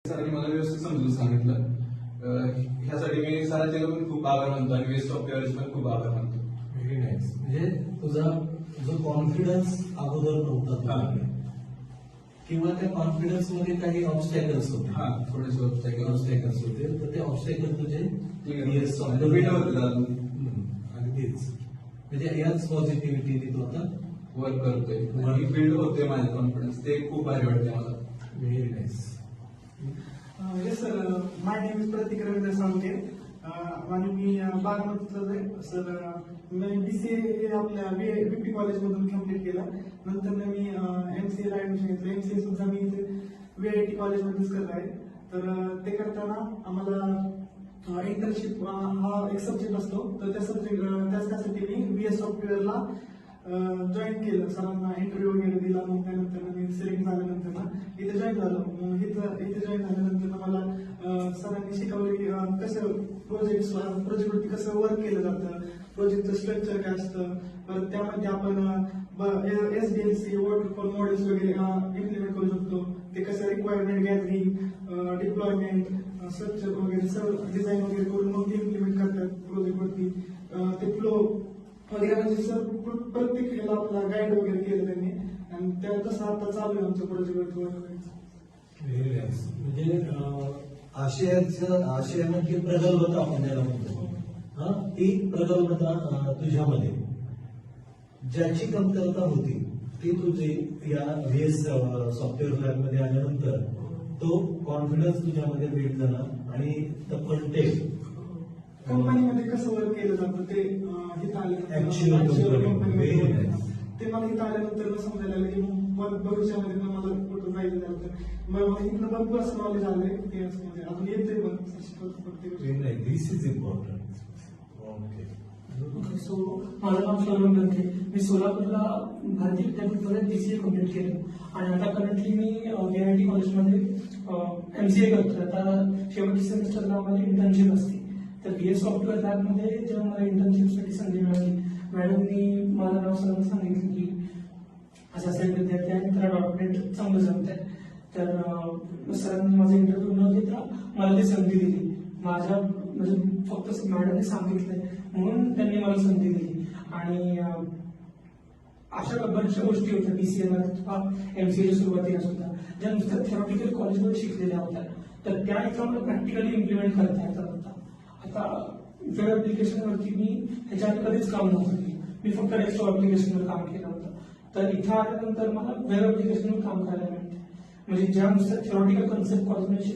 सरांनी मला व्यवस्थित समजून सांगितलं. ह्यासाठी मी सरांचे पण खूप आभार मानतो आणि वेस्ट ऑफ पेअर्स पण खूप आभार मानतो. Very nice. म्हणजे तुझा जो कॉन्फिडन्स अगोदर नव्हता तुझ्याकडे, किंवा त्या कॉन्फिडन्स मध्ये काही ऑब्स्टॅकल्स होते, थोडेसे ऑब्स्टॅकल्स होते, तर ते ऑब्स्टॅकल तुझे अगदीच. म्हणजे याच पॉझिटिव्हिटीने तू आता वर्क करतोय आणि बिल्ड होतोय माझं कॉन्फिडन्स. ते खूप भारी वाटते मला. Very nice. Yes sir, my name is Prateek Ravindra Sawante आणि मी बारामतीतलाच आहे सर. मी BCA आपल्या बीपी कॉलेजमधून कम्प्लीट केलं. नंतर मी MCA ला ऍडमिशन घेतलं. MCA सुद्धा मी इथे VIT कॉलेजमध्येच करत आहे. तर ते करताना आम्हाला इंटर्नशिप हा एक सब्जेक्ट असतो. तर त्या सब्जेक्ट त्यासाठी मी VS सॉफ्टवेअरला जॉईन केलं. सरांना इंटरव्ह्यू वगैरे दिला. मग त्यानंतर मी सिलेक्ट झाल्यानंतर ना इथे जॉईन झालो. इथे जॉईन झाल्यानंतर मला सरांनी शिकवलं की कसं प्रोजेक्टवरती कसं वर्क केलं जातं, प्रोजेक्टचं स्ट्रक्चर काय असतं. परत त्यामध्ये आपण SDLC वॉटरफॉल मॉडेल्स वगैरे इम्प्लिमेंट करू शकतो. ते कसं रिक्वायरमेंट गॅदरिंग, डिप्लॉयमेंट, स्ट्रक्चर वगैरे सगळं डिझाईन वगैरे करून मग ते इम्प्लिमेंट करतात प्रोजेक्टवरती. ते फ्लो वगैरे म्हणजे सर प्रत्येक ह्याला आपला गाईड वगैरे केलं त्यांनी. आणि त्या तसं आता चालू आहे आमच्या प्रोजेक्टवरती वर्क करायचं. Very nice. म्हणजे आशयामध्ये प्रगल्भता आपण त्याला म्हणतो, ती प्रगल्भता तुझ्यामध्ये ज्याची कमतरता होती ती तुझी या VS सॉफ्टवेअर लॅबमध्ये आल्यानंतर तो कॉन्फिडन्स तुझ्यामध्ये बिल्ड झाला आणि कंपनीमध्ये कसं वर्क केलं जातं ते इथं आल्यानंतर ते मला इथं आल्यानंतर समजायला लागलं की मग भविष्यामध्ये पण मला कुठं जायचं झालं तर मग इथलं भरपूर असं नॉलेज आलंय. ते असं म्हणजे अजून येतंय पण दिस इज इम्पॉर्टंट. सो माझं नाव शौरभ गंधे. मी सोलापूरला भारतीय विद्यापीठमध्ये BCA कम्प्लीट केलं आणि आता करंटली मी VIT कॉलेजमध्ये MCA करतोय. आता शेवटच्या सेमिस्टरला आम्हाला इंटर्नशिप असते. तर VS सॉफ्टवेअर लॅबमध्ये जेव्हा मला इंटर्नशिपसाठी संधी मिळाली, मॅडमनी माझं नाव सरांना सांगितलं की असं असेल विद्यार्थी आणि त्याला डॉक्युमेंट चांगलं जमत आहे. तर सरांनी माझा इंटरव्ह्यू न घेता मला ती संधी दिली. माझ्या म्हणजे फक्त मॅडमने सांगितलंय म्हणून त्यांनी मला संधी दिली. आणि अशा बऱ्याचशा गोष्टी होत्या BCA किंवा MCAच्या सुरुवातीला सुद्धा ज्या नुसत्या थेरॉटिकल कॉलेजमध्ये शिकलेल्या होत्या, तर त्या इथं मला प्रॅक्टिकली इम्प्लिमेंट करता येतात होता. आता वेब ऍप्लिकेशनवरती मी ह्याच्या आधी कधीच काम नव्हतं केलं. मी फक्त डेस्कटॉप ऍप्लिकेशनवर काम केलं होतं. तर इथं आल्यानंतर मला वेब ऍप्लिकेशनवर काम करायला मिळते. म्हणजे ज्या नुसत्या थेरॉटिकल कन्सेप्ट कॉलेजमध्ये